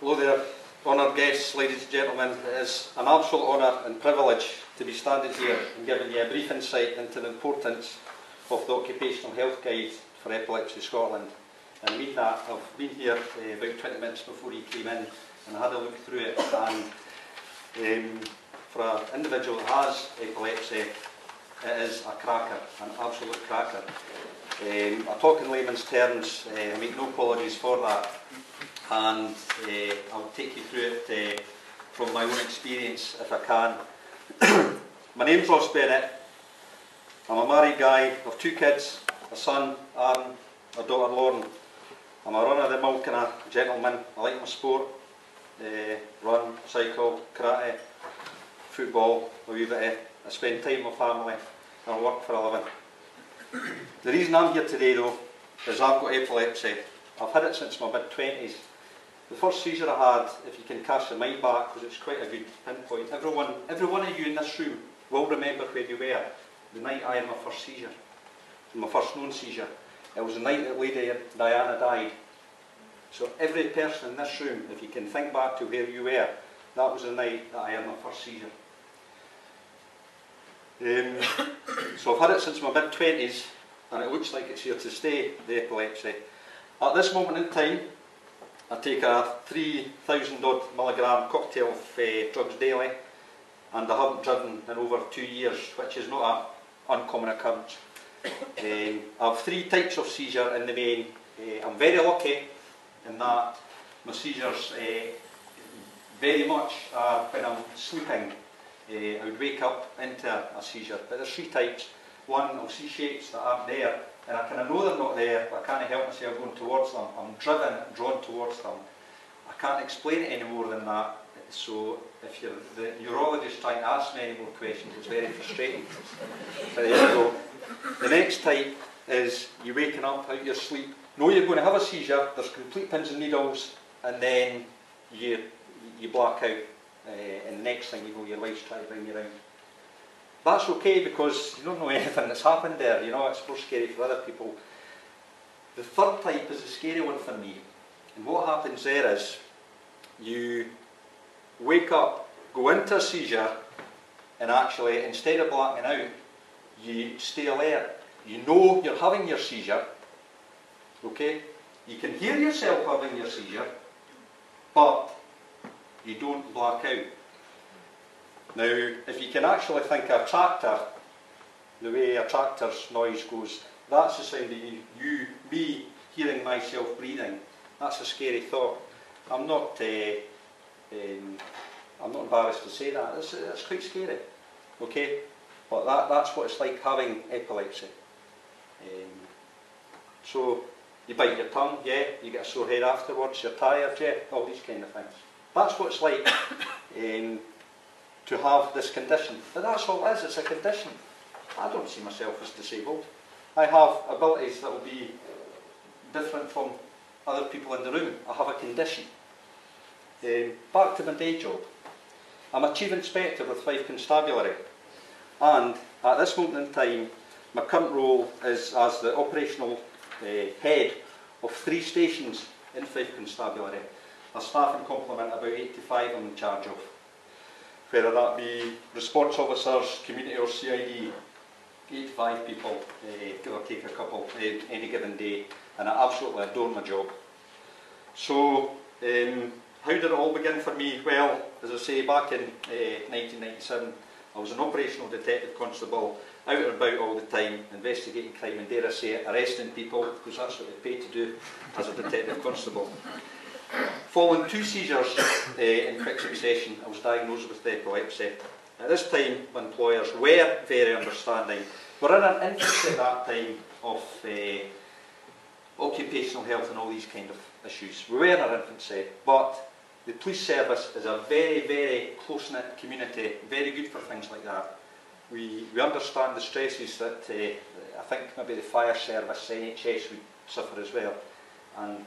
Hello there, honoured guests, ladies and gentlemen. It is an absolute honour and privilege to be standing here and giving you a brief insight into the importance of the Occupational Health Guide for Epilepsy Scotland. And I mean that, I've been here about 20 minutes before you came in and I had a look through it, and for an individual that has epilepsy, it is a cracker, an absolute cracker. I talk in layman's terms, I make no apologies for that, and I'll take you through it from my own experience if I can. My name's Ross Bennet. I'm a married guy of 2 kids, a son, Aaron, a daughter, Lauren. I'm a run-of-the-mill kind of gentleman. I like my sport, run, cycle, karate, football, a wee bit. I spend time with family and I work for a living. The reason I'm here today though is I've got epilepsy. I've had it since my mid-20s. The first seizure I had, if you can cast your mind back, because it's quite a good pinpoint, every one of you in this room will remember where you were the night I had my first seizure, my first known seizure. It was the night that Lady Diana died. So every person in this room, if you can think back to where you were, that was the night that I had my first seizure. So I've had it since my mid-20s, and it looks like it's here to stay, the epilepsy. At this moment in time, I take a 3,000 odd milligram cocktail of drugs daily, and I haven't driven in over 2 years, which is not an uncommon occurrence. I have 3 types of seizure in the main. I'm very lucky in that my seizures very much are when I'm sleeping. I would wake up into a seizure, but there's 3 types. One, I'll see shapes that aren't there, and I kind of know they're not there, but I can't help myself going towards them. I'm driven, drawn towards them. I can't explain it any more than that, so if you're the neurologist trying to ask me any more questions, it's very frustrating. But there you go. The next type is you waking up out of your sleep, know you're going to have a seizure, there's complete pins and needles, and then you black out. And the next thing you know, your wife's trying to bring you around. That's okay because you don't know anything that's happened there, you know, it's more scary for other people. The third type is the scary one for me. And what happens there is, you wake up, go into a seizure, and actually, instead of blacking out, you stay alert. You know you're having your seizure, okay? You can hear yourself having your seizure, but you don't black out. Now, if you can actually think of a tractor, the way a tractor's noise goes, that's the sound of me hearing myself breathing. That's a scary thought. I'm not embarrassed to say that. It's quite scary, okay? But that's what it's like having epilepsy. So you bite your tongue, yeah. You get a sore head afterwards. You're tired, yeah. All these kind of things. That's what it's like to have this condition. But that's all it is, it's a condition. I don't see myself as disabled. I have abilities that will be different from other people in the room. I have a condition. Back to my day job. I'm a Chief Inspector with Fife Constabulary. And at this moment in time, my current role is as the operational head of 3 stations in Fife Constabulary. A staffing complement about 85 I'm in charge of. Whether that be response officers, community or CID, 85 people, give or take a couple any given day, and I absolutely adore my job. So, how did it all begin for me? Well, as I say, back in 1997, I was an operational detective constable, out and about all the time, investigating crime and, dare I say it, arresting people, because that's what they pay to do as a detective constable. Following 2 seizures in quick succession, I was diagnosed with epilepsy. At this time, my employers were very understanding. We're in an infancy at that time of occupational health and all these kind of issues. We were in our infancy, but the police service is a very, very close-knit community, very good for things like that. We understand the stresses that I think maybe the fire service, NHS would suffer as well. And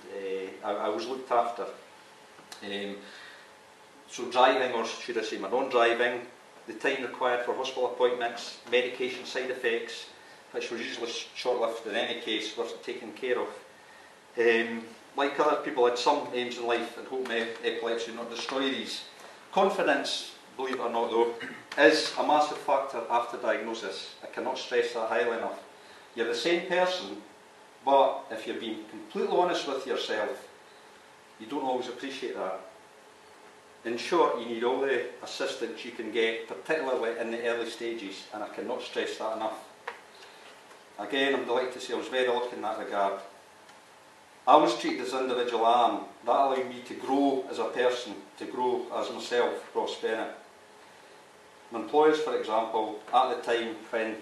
I was looked after. So driving, or should I say my non-driving, the time required for hospital appointments, medication side effects, which was usually short-lived in any case, were taken care of. like other people, had some aims in life and hope my epilepsy would not destroy these. Confidence, believe it or not though, is a massive factor after diagnosis. I cannot stress that highly enough. You're the same person, but if you're being completely honest with yourself, you don't always appreciate that. In short, you need all the assistance you can get, particularly in the early stages, and I cannot stress that enough. Again, I'm delighted to say I was very lucky in that regard. I was treated as the individual I am. That allowed me to grow as a person, to grow as myself, Ross Bennet. My employers, for example, at the time when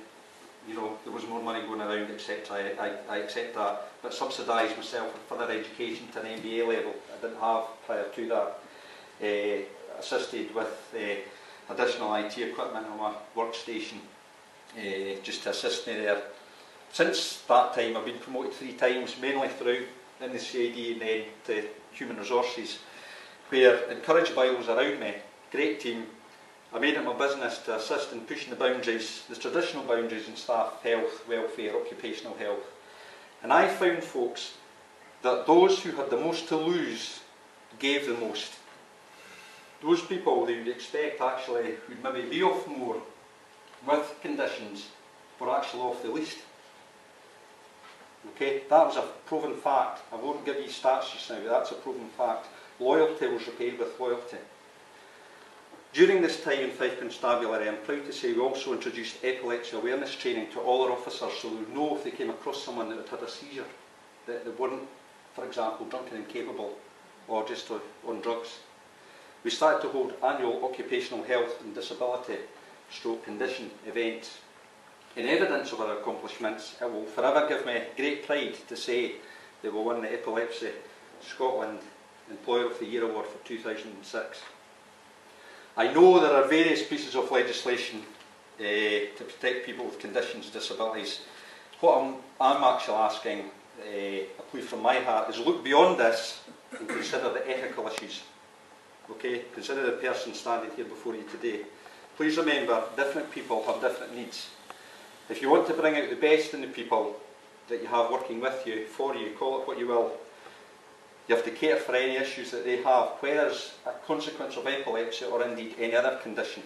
there was more money going around, etc., I accept that, but subsidised myself with further education to an MBA level I didn't have prior to that. Assisted with additional IT equipment on my workstation just to assist me there. Since that time I've been promoted 3 times, mainly through in the CID and then to Human Resources, where, encouraged by those around me, great team, I made it my business to assist in pushing the boundaries, the traditional boundaries in staff health, welfare, occupational health. And I found, folks, that those who had the most to lose gave the most. Those people who you would expect actually would maybe be off more with conditions were actually off the least. Okay, that was a proven fact. I won't give you stats just now, but that's a proven fact. Loyalty was repaid with loyalty. During this time in Fife Constabulary, I'm proud to say we also introduced epilepsy awareness training to all our officers, so they would know if they came across someone that had a seizure, that they weren't, for example, drunk and incapable or just on drugs. We started to hold annual occupational health and disability stroke condition events. In evidence of our accomplishments, it will forever give me great pride to say that we won the Epilepsy Scotland Employer of the Year Award for 2006. I know there are various pieces of legislation to protect people with conditions and disabilities. What I'm actually asking, a plea from my heart, is look beyond this and consider the ethical issues. Okay, consider the person standing here before you today. Please remember, different people have different needs. If you want to bring out the best in the people that you have working with you, for you, call it what you will, you have to care for any issues that they have, whether it's a consequence of epilepsy or indeed any other condition.